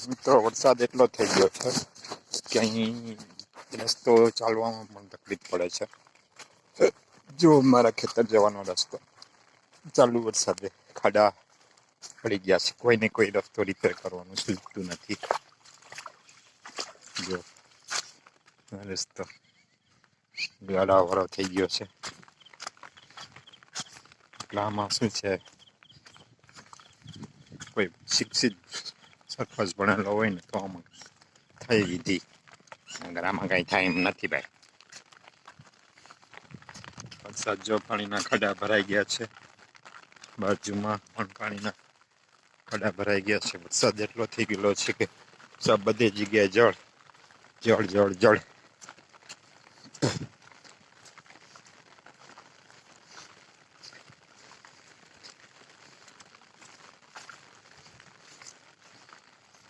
મિત્રો વરસાદ એટલો થઈ ગયો છે કે અહીં રસ્તો ચાલવામાં પણ તકલીફ પડે છે. જો મારા ખેતર જવાનો રસ્તો ચાલુ વરસાદે ખાડા પડી ગયા છે. કોઈને કોઈ રસ્તો રિપેર કરવાનું સૂચતું નથી. જો રસ્તો ગાડાવાળો થઈ ગયો છે. એટલે આમાં શું છે, કોઈ શિક્ષિત સરપંચ ભણેલો હોય ને તો આમાં થઈ દીધી, અગર આમાં કાંઈ થાય એમ નથી ભાઈ. વરસાદ જો પાણીના ખાડા ભરાઈ ગયા છે, બાજુમાં પણ પાણીના ખાડા ભરાઈ ગયા છે. વરસાદ એટલો થઈ ગયેલો છે કે સબ બધી જગ્યાએ જળ જળ જળ જળ.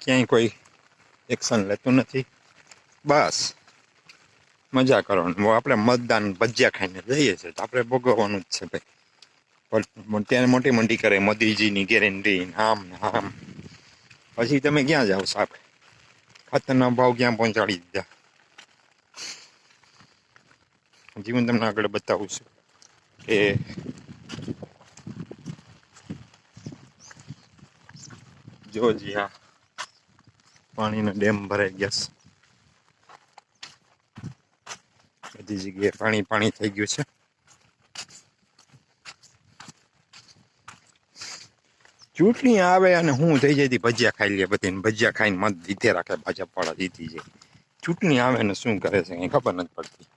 ક્યાંય કોઈ એક્શન લેતું નથી. બસ મજા કરવાનું. આપણે મતદાન ભજીયા ખાઈને જઈએ છીએ તો આપણે ભોગવવાનું જ છે ભાઈ. પણ ત્યાં મોટી મોટી કરે મોદીજીની ગેરંટી આમ ને આમ. પછી તમે ક્યાં જાઓ સાહેબ? ખાતરના ભાવ ક્યાં પહોંચાડી દીધા. હજી હું તમને આગળ બતાવું છું કે જો જી હા, પાણીનો ડેમ ભરાઈ ગયા છે. બધી જગ્યાએ પાણી પાણી થઈ ગયું છે. ચૂંટણી આવે અને હું થઈ જાય ભજીયા ખાઈ લે બધી, ભજીયા ખાઈને મત જીતે રાખે. ભાજપ વાળા જીતી જાય. ચૂંટણી આવે ને શું કરે છે કંઈ ખબર નથી પડતી.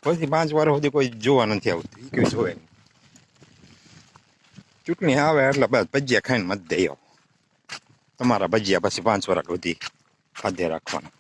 પછી 5 વાર સુધી કોઈ જોવા નથી આવતું. એ કોઈ જોવે નહીં. ચૂંટણી આવે એટલે બસ ભજીયા ખાઈને મત દઈ આવો. તમારા ભજીયા પછી 5 વાર સુધી ખાધે રાખવાના.